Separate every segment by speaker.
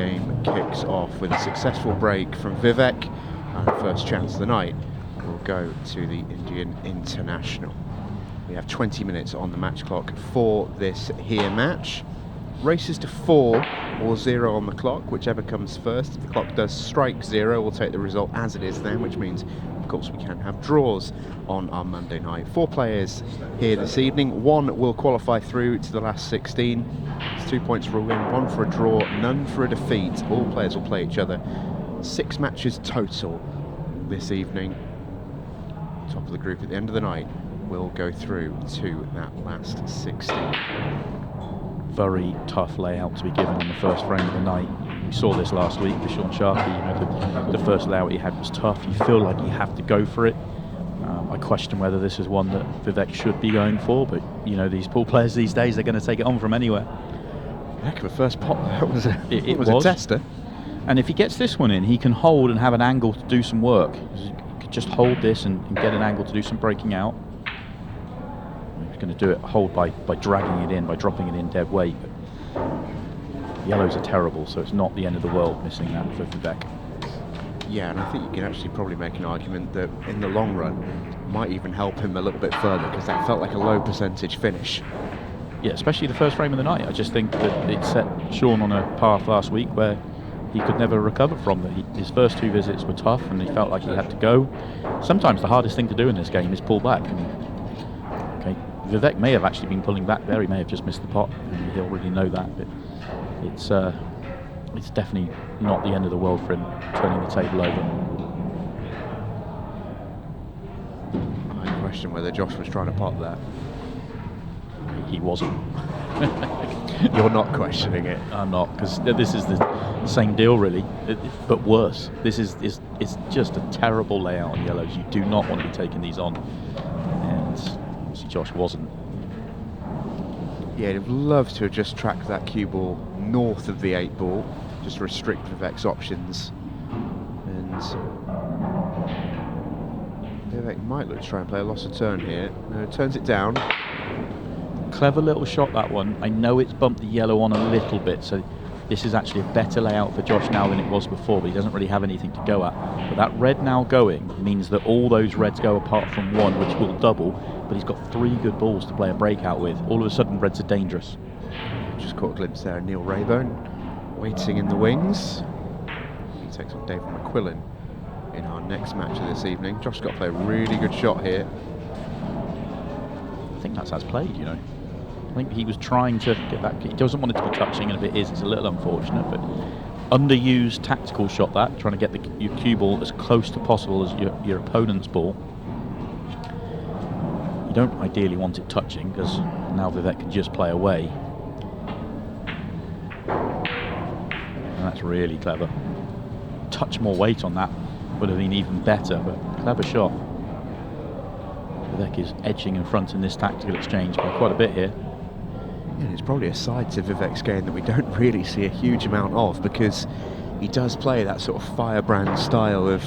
Speaker 1: game kicks off with a successful break from Vivek, and first chance of the night will go to the Indian international. We have 20 minutes on the match clock for this here match. Races to 4 or 0 on the clock, whichever comes first. If the clock does strike 0, we'll take the result as it is then, which means, of course, we can have draws on our Monday night. 4 players here this evening. 1 will qualify through to the last 16. It's 2 points for a win, 1 for a draw, none for a defeat. All players will play each other. 6 matches total this evening. Top of the group at the end of the night will go through to that last 16.
Speaker 2: Very tough layout to be given in the first frame of the night. We saw this last week with Sean Sharkey. The first layout he had was tough. You feel like you have to go for it. I question whether this is one that Vivek should be going for, but these pool players these days, they're going to take it on from anywhere.
Speaker 1: Heck of a first pot. That was
Speaker 2: it
Speaker 1: was a tester.
Speaker 2: And if he gets this one in, he can hold and have an angle to do some work. He could just hold this and get an angle to do some breaking out. He's going to do it hold by dragging it in, by dropping it in dead weight. But yellows are terrible, so it's not the end of the world missing that for Vivek.
Speaker 1: Yeah, and I think you can actually probably make an argument that in the long run might even help him a little bit further, because that felt like a low percentage finish.
Speaker 2: Yeah, especially the first frame of the night. I just think that it set Sean on a path last week where he could never recover from that. His first 2 visits were tough and he felt like he had to go. Sometimes the hardest thing to do in this game is pull back. Okay, Vivek may have actually been pulling back there. He may have just missed the pot, and he'll really know that. But it's definitely not the end of the world for him turning the table over.
Speaker 1: I question whether Josh was trying to pot that.
Speaker 2: He wasn't.
Speaker 1: You're not questioning it.
Speaker 2: I'm not, because this is the same deal really, but worse. This is it's just a terrible layout on yellows. You do not want to be taking these on, and see, Josh wasn't.
Speaker 1: Yeah, I'd love to have just tracked that cue ball north of the 8 ball, just restrict Vivek's options. And Vivek might look to try and play a loss of turn here. No, turns it down.
Speaker 2: Clever little shot, that one. I know it's bumped the yellow on a little bit, so this is actually a better layout for Josh now than it was before, but he doesn't really have anything to go at. But that red now going means that all those reds go apart from 1, which will double, but he's got 3 good balls to play a breakout with. All of a sudden, reds are dangerous.
Speaker 1: Just caught a glimpse there of Neil Raybone waiting in the wings. He takes on David McQuillan in our next match of this evening. Josh's got to play a really good shot here.
Speaker 2: I think that's as played, I think he was trying to get that. He doesn't want it to be touching, and if it is, it's a little unfortunate. But underused tactical shot, that trying to get your cue ball as close to possible as your opponent's ball. You don't ideally want it touching, because now Vivek can just play away. And that's really clever. Touch more weight on that would have been even better, but clever shot. Vivek is edging in front in this tactical exchange by quite a bit here.
Speaker 1: And it's probably a side to Vivek's game that we don't really see a huge amount of, because he does play that sort of firebrand style of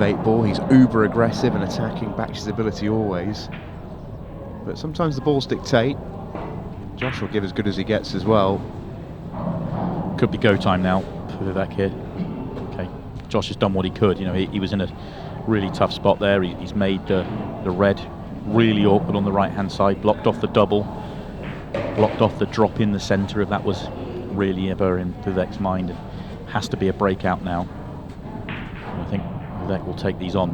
Speaker 1: 8 ball. He's uber aggressive and attacking, backs his ability always. But sometimes the balls dictate. Josh will give as good as he gets as well.
Speaker 2: Could be go time now for Vivek here. Okay, Josh has done what he could. He was in a really tough spot there. He's made the red really awkward on the right hand side, blocked off the double, blocked off the drop in the centre, if that was really ever in Vivek's mind. It has to be a breakout now. I think Vivek will take these on.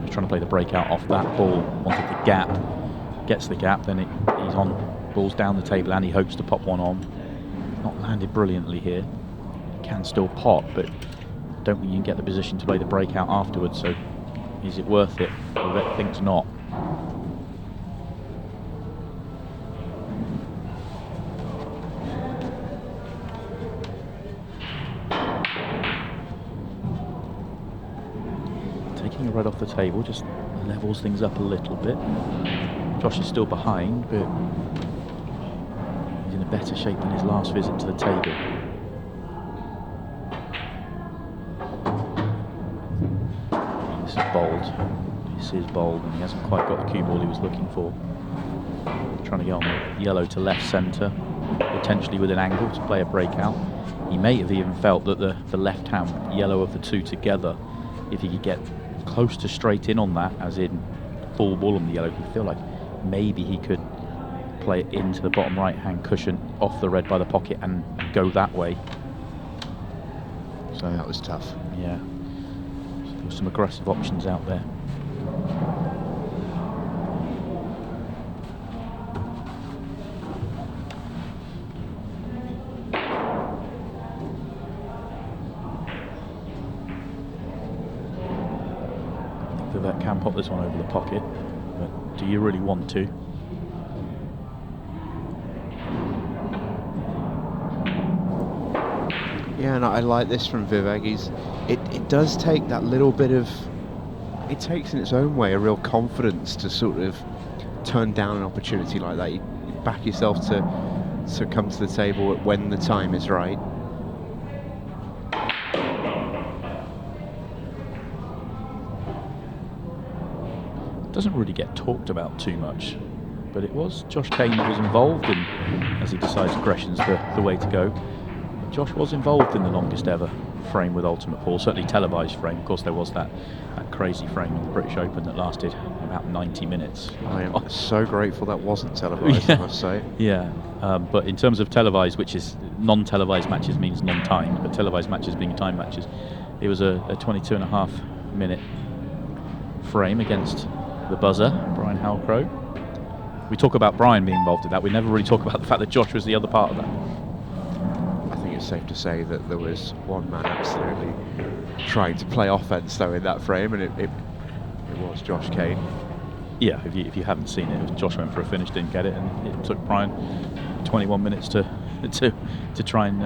Speaker 2: He's trying to play the breakout off that ball, wanted the gap, gets the gap, then he's on, balls down the table, and he hopes to pop one on. Not landed brilliantly here. Can still pot, but don't think you can get the position to play the breakout afterwards, so is it worth it? Vivek thinks not. Taking a red off the table just levels things up a little bit. Josh is still behind, but he's in a better shape than his last visit to the table. This is bold. This is bold, and he hasn't quite got the cue ball he was looking for. trying to get on yellow to left centre, potentially with an angle to play a breakout. He may have even felt that the left-hand yellow of the two together, if he could get close to straight in on that, as in full ball on the yellow, he'd feel like maybe he could play it into the bottom right-hand cushion off the red by the pocket and go that way.
Speaker 1: So that was tough.
Speaker 2: Yeah, so there were some aggressive options out there. Vivek can pop this one over the pocket, but do you really want to?
Speaker 1: Yeah, and I like this from Vivek. It does take that little bit of, it takes in its own way a real confidence to sort of turn down an opportunity like that. You back yourself to come to the table when the time is right.
Speaker 2: Doesn't really get talked about too much, but it was Josh Kane that was involved in, as he decides aggression's the way to go. Josh was involved in the longest ever frame with Ultimate Pool, certainly televised frame. Of course, there was that crazy frame in the British Open that lasted about 90 minutes.
Speaker 1: I am so grateful that wasn't televised,
Speaker 2: yeah.
Speaker 1: I must say.
Speaker 2: Yeah, but in terms of televised, which is non-televised matches means non-timed, but televised matches being time matches, it was a 22.5 minute frame against the buzzer, Brian Halcrow. We talk about Brian being involved in that. We never really talk about the fact that Josh was the other part of that.
Speaker 1: I think it's safe to say that there was one man absolutely trying to play offense though in that frame, and it was Josh Kane.
Speaker 2: Yeah, if you haven't seen it, Josh went for a finish, didn't get it, and it took Brian 21 minutes to try and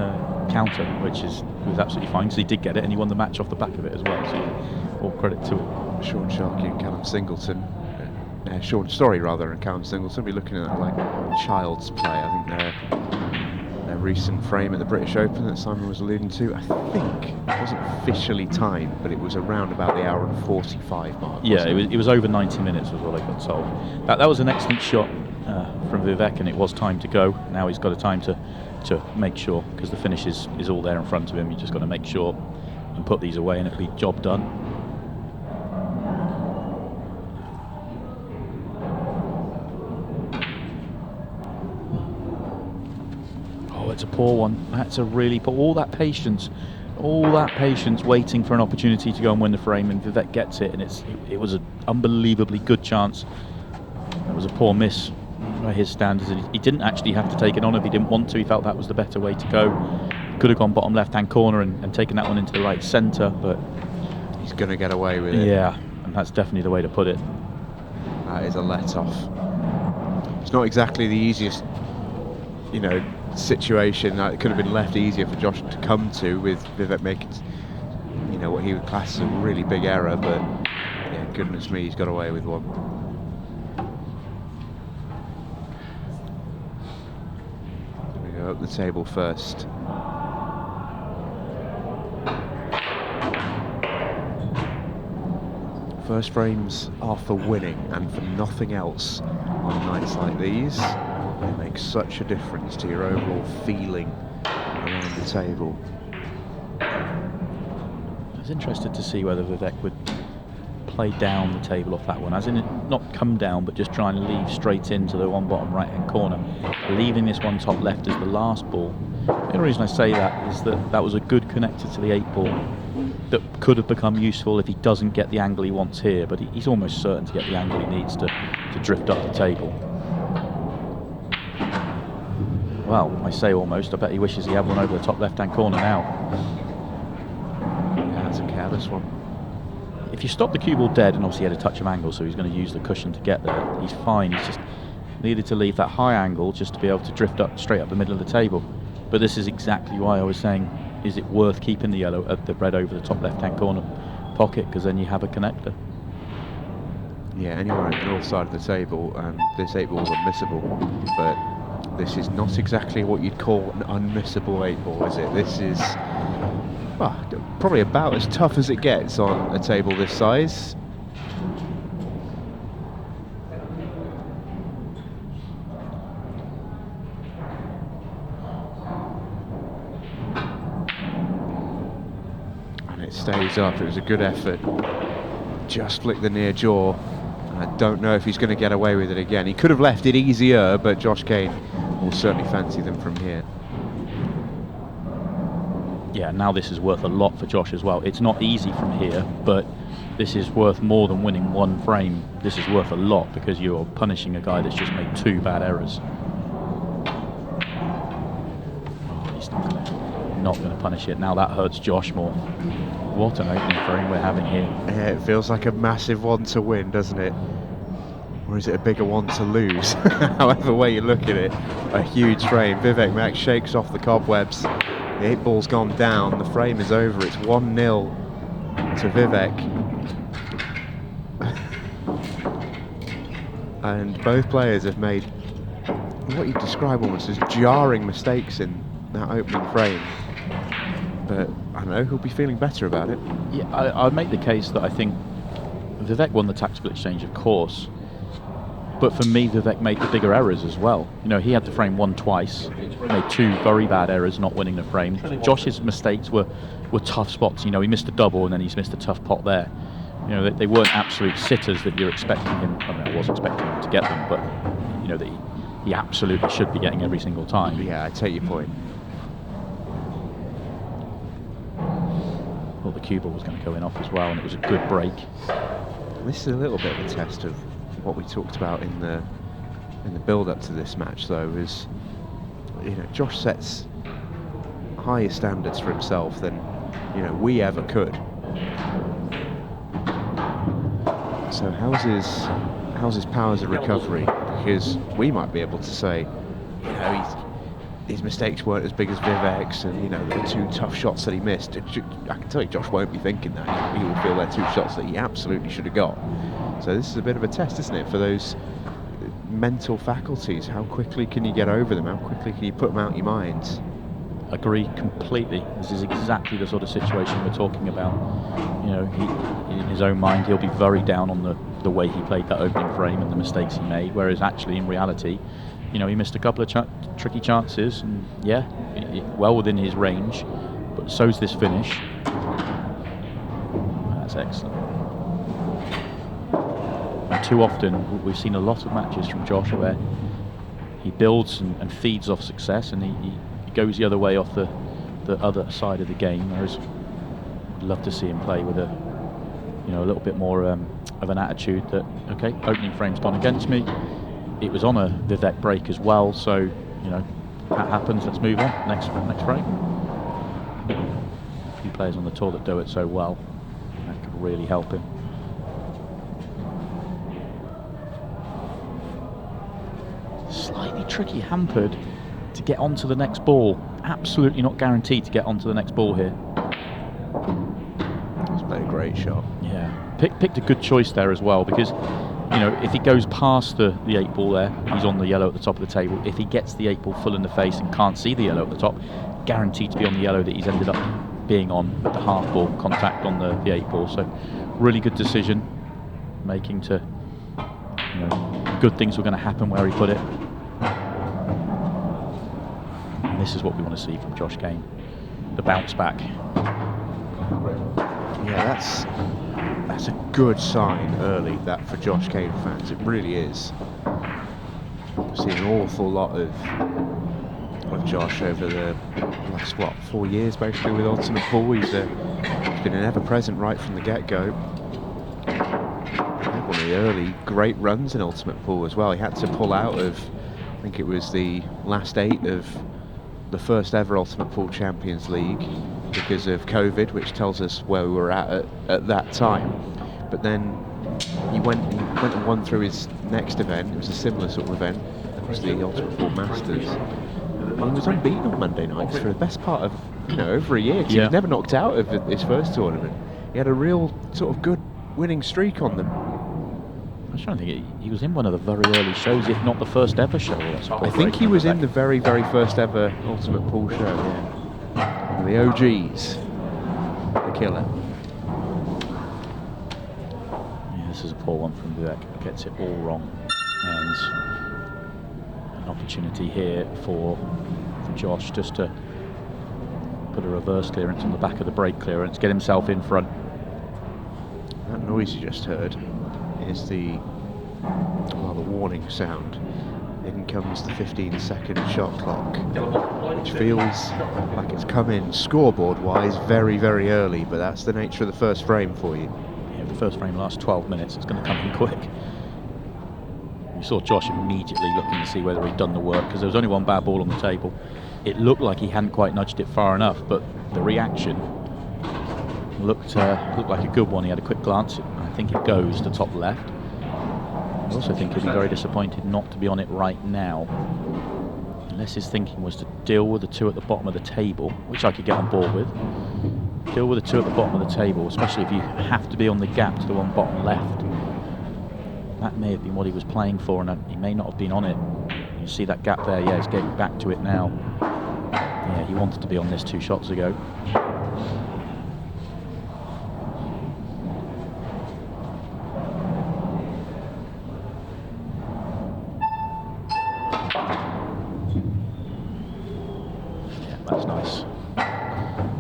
Speaker 2: counter, which was absolutely fine because he did get it and he won the match off the back of it as well. So all credit to it.
Speaker 1: Sean Sharkey and Callum Singleton, Sean Story rather, and Callum Singleton be looking at that like child's play. I think their recent frame at the British Open that Simon was alluding to, I think it wasn't officially timed, but it was around about the hour and 45 mark.
Speaker 2: Yeah, it was over 90 minutes was what I got told. That was an excellent shot from Vivek, and it was time to go. Now he's got a time to make sure, because the finish is all there in front of him. You just got to make sure and put these away, and it'll be job done. It's a poor one. That's a really poor. All that patience waiting for an opportunity to go and win the frame, and Vivek gets it, and it was an unbelievably good chance. It was a poor miss by his standards, and he didn't actually have to take it on if he didn't want to. He felt that was the better way to go. Could have gone bottom left-hand corner and taken that one into the right centre, but
Speaker 1: he's going to get away with it.
Speaker 2: Yeah, and that's definitely the way to put it.
Speaker 1: That is a let-off. It's not exactly the easiest, situation. It could have been left easier for Josh to come to, with Vivek making, what he would class as a really big error, but yeah, goodness me, he's got away with one. We go up the table first. First frames are for winning and for nothing else on nights like these. They make such a difference to your overall feeling around the table.
Speaker 2: I was interested to see whether Vivek would play down the table off that one, as in not come down, but just try and leave straight into the one bottom right-hand corner, leaving this one top left as the last ball. The only reason I say that is that was a good connector to the 8 ball that could have become useful if he doesn't get the angle he wants here, but he's almost certain to get the angle he needs to drift up the table. Well, I say almost. I bet he wishes he had one over the top left-hand corner now.
Speaker 1: Yeah, that's a careless one.
Speaker 2: If you stop the cue ball dead, and obviously he had a touch of angle, so he's going to use the cushion to get there, he's fine. He's just needed to leave that high angle just to be able to drift up straight up the middle of the table. But this is exactly why I was saying, is it worth keeping the red over the top left-hand corner pocket, because then you have a connector.
Speaker 1: Yeah, anywhere on the north side of the table, this 8 ball is unmissable, but this is not exactly what you'd call an unmissable 8 ball, is it? This is probably about as tough as it gets on a table this size. stays up. It was a good effort. Just flicked the near jaw. I don't know if he's going to get away with it again. He could have left it easier, but Josh Kane will certainly fancy them from here.
Speaker 2: Yeah, now this is worth a lot for Josh as well. It's not easy from here, but this is worth more than winning one frame. This is worth a lot because you're punishing a guy that's just made 2 bad errors. Oh, he's not going to punish it. Now that hurts Josh more. What an opening frame we're having here.
Speaker 1: Yeah, it feels like a massive one to win, doesn't it? Or is it a bigger one to lose? However way you look at it, a huge frame. Vivek Makh shakes off the cobwebs. The 8-ball's gone down. The frame is over. It's 1-0 to Vivek. And both players have made what you describe almost as jarring mistakes in that opening frame. But I don't know, he'll be feeling better about it.
Speaker 2: Yeah, I'd make the case that I think Vivek won the tactical exchange, of course. But for me, Vivek made the bigger errors as well. You know, he had the frame won twice, made 2 very bad errors, not winning the frame. Josh's mistakes were tough spots. You know, he missed a double and then he's missed a tough pot there. You know, they weren't absolute sitters that you're expecting him. I mean, I was expecting him to get them, but you know that he absolutely should be getting every single time.
Speaker 1: Yeah, I take your point.
Speaker 2: Thought the cue ball was going to go in off as well, and it was a good break.
Speaker 1: This is a little bit of a test of what we talked about in the build-up to this match, though, is, you know, Josh sets higher standards for himself than, you know, we ever could. So how's his powers of recovery? Because we might be able to say, you know, his mistakes weren't as big as Vivek's, and you know, the 2 tough shots that he missed. I can tell you, Josh won't be thinking that. He will feel they're 2 shots that he absolutely should have got. So this is a bit of a test, isn't it, for those mental faculties? How quickly can you get over them? How quickly can you put them out of your mind?
Speaker 2: Agree completely. This is exactly the sort of situation we're talking about. You know, in his own mind, he'll be very down on the way he played that opening frame and the mistakes he made, whereas actually in reality, you know, he missed a couple of tricky chances, and yeah, well within his range, but so's this finish. That's excellent. And too often we've seen a lot of matches from Josh where he builds and feeds off success, and he goes the other way off the other side of the game, whereas I'd love to see him play with a, you know, a little bit more of an attitude that, okay, opening frame's gone against me. It was on a Vivek break as well, so, you know, that happens, let's move on, next frame. A few players on the tour that do it so well, that could really help him. Slightly tricky, hampered to get onto the next ball. Absolutely not guaranteed to get onto the next ball here.
Speaker 1: He's played a great shot.
Speaker 2: Yeah, picked a good choice there as well, because, you know, if he goes past the 8-ball there, he's on the yellow at the top of the table. If he gets the 8-ball full in the face and can't see the yellow at the top, guaranteed to be on the yellow that he's ended up being on with the half ball contact on the 8-ball. So really good decision making to, you know, good things were going to happen where he put it. And this is what we want to see from Josh Kane, the bounce back.
Speaker 1: Yeah, that's a good sign early, that for Josh Kane fans. It really is. I've seen an awful lot of Josh over the last, 4 years basically with Ultimate Pool. He's been an ever-present right from the get-go. One of the early great runs in Ultimate Pool as well. He had to pull out of, I think it was the last 8 of the first ever Ultimate Pool Champions League because of COVID, which tells us where we were at that time. But then he went and won through his next event. It was a similar sort of event. It was the Ultimate Pool Masters. And he was unbeaten on Monday nights for the best part of, you know, over a year. He was never knocked out of his first tournament. He had a real sort of good winning streak on them.
Speaker 2: I was trying to think, he was in one of the very early shows, if not the first ever show.
Speaker 1: I think he was in the very, very first ever Ultimate Pool show, yeah. The OGs. The killer.
Speaker 2: Yeah, this is a poor one from Vivek. Gets it all wrong. And an opportunity here for Josh just to put a reverse clearance on the back of the break clearance, get himself in front.
Speaker 1: That noise you just heard is the warning sound. In comes the 15-second shot clock, which feels like it's come in scoreboard-wise very, very early, but that's the nature of the first frame for you.
Speaker 2: Yeah, the first frame lasts 12 minutes, it's going to come in quick. You saw Josh immediately looking to see whether he'd done the work, because there was only one bad ball on the table. It looked like he hadn't quite nudged it far enough, but the reaction looked like a good one. He had a quick glance. I think it goes to top left. I also think he'll be very disappointed not to be on it right now, unless his thinking was to deal with the two at the bottom of the table, which I could get on board with. Deal with the two at the bottom of the table, especially if you have to be on the gap to the one bottom left. That may have been what he was playing for, and he may not have been on it. You see that gap there? Yeah, he's getting back to it now. Yeah, he wanted to be on this 2 shots ago. That's nice.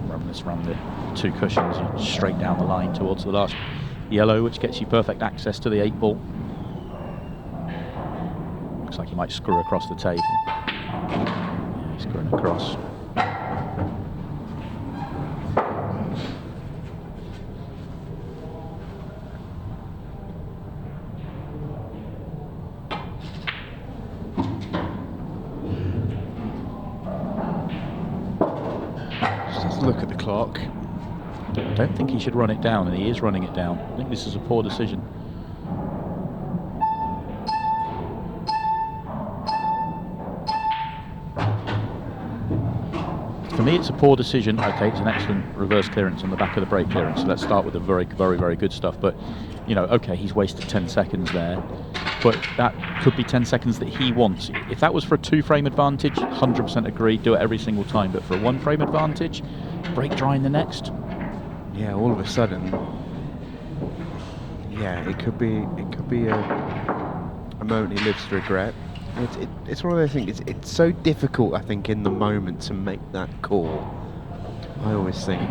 Speaker 2: Run this around the 2 cushions and straight down the line towards the last yellow, which gets you perfect access to the 8 ball. Looks like he might screw across the table. Yeah, he's screwing across.
Speaker 1: Look at the clock.
Speaker 2: I don't think he should run it down, and he is running it down. I think this is a poor decision. For me, it's a poor decision. Okay, it's an excellent reverse clearance on the back of the break clearance, so let's start with the very, very, very good stuff. But, you know, okay, he's wasted 10 seconds there, but that could be 10 seconds that he wants. If that was for a 2-frame advantage, 100% agree, do it every single time. But for a 1-frame advantage, break dry in the next.
Speaker 1: Yeah, all of a sudden, yeah, it could be a moment he lives to regret. It's one of those things. It's so difficult, I think, in the moment to make that call. I always think,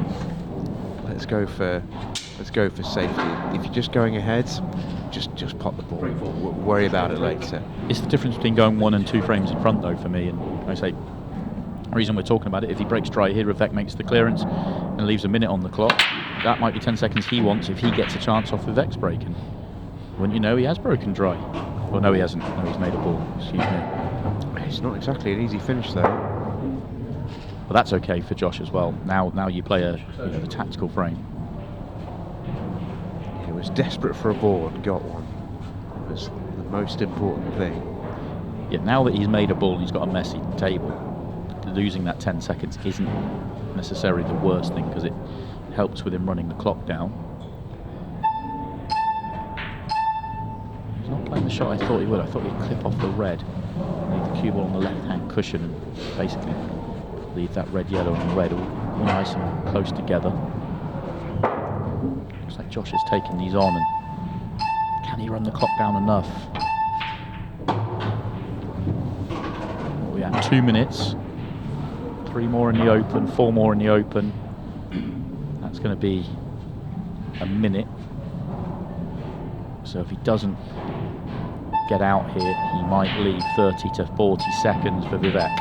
Speaker 1: let's go for safety. If you're just going ahead, just pop the ball. We'll worry about it later.
Speaker 2: It's the difference between going 1 and 2 frames in front, though, for me. And I say, the reason we're talking about it, if he breaks dry here, Vivek makes the clearance and leaves a minute on the clock. That might be 10 seconds he wants if he gets a chance off Vivek's breaking. Wouldn't you know, he has broken dry. Well, no, he hasn't. No, he's made a ball. Excuse me.
Speaker 1: It's not exactly an easy finish, though.
Speaker 2: But that's okay for Josh as well. Now you play the tactical frame.
Speaker 1: He was desperate for a ball and got one. It was the most important thing.
Speaker 2: Yeah, now that he's made a ball and he's got a messy table, losing that 10 seconds isn't necessarily the worst thing, because it helps with him running the clock down. He's not playing the shot I thought he would. I thought he'd clip off the red, leave the cue ball on the left-hand cushion, and basically leave that red-yellow and red all nice and close together. Looks like Josh is taking these on, and can he run the clock down enough? We have 2 minutes, 3 more in the open, 4 more in the open. That's going to be a minute. So if he doesn't get out here, he might leave 30 to 40 seconds for Vivek.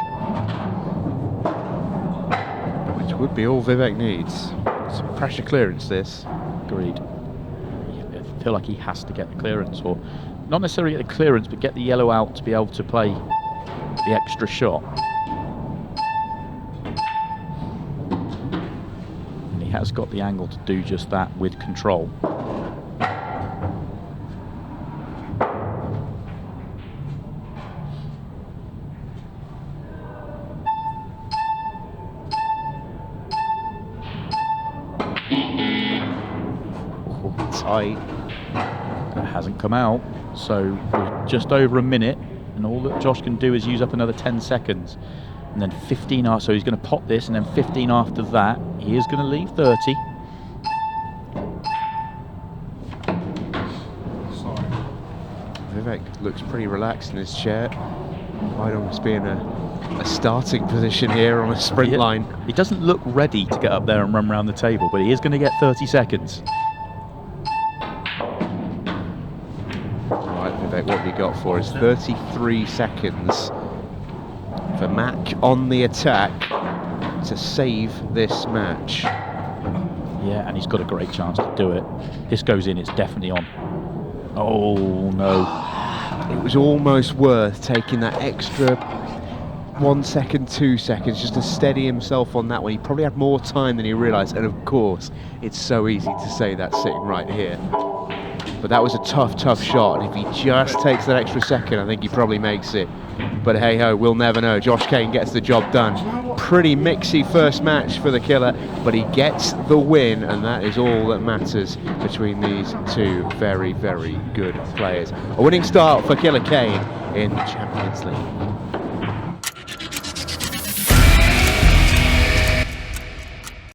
Speaker 1: Which would be all Vivek needs. Some pressure clearance, this.
Speaker 2: Agreed. I feel like he has to get the clearance, or not necessarily get the clearance, but get the yellow out to be able to play the extra shot. And he has got the angle to do just that with control.
Speaker 1: Tight.
Speaker 2: That hasn't come out, so we're just over a minute, and all that Josh can do is use up another 10 seconds, and then 15 after. So he's going to pop this, and then 15 after that. He is going to leave 30.
Speaker 1: Vivek looks pretty relaxed in his chair. Might almost be in a a starting position here on a sprint line.
Speaker 2: He doesn't look ready to get up there and run around the table, but he is going to get 30 seconds.
Speaker 1: Right, Vivek, what have you got for us? 33 seconds for Makh on the attack to save this match.
Speaker 2: Yeah, and he's got a great chance to do it. This goes in, it's definitely on. Oh, no.
Speaker 1: It was almost worth taking that extra 1 second, 2 seconds just to steady himself on that one. He probably had more time than he realised, and of course, it's so easy to say that sitting right here. But that was a tough shot, and if he just takes that extra second, I think he probably makes it. But hey-ho, we'll never know. Josh Kane gets the job done. Pretty mixy first match for the killer, but he gets the win, and that is all that matters between these two very, very good players. A winning start for Killer Kane in the Champions League.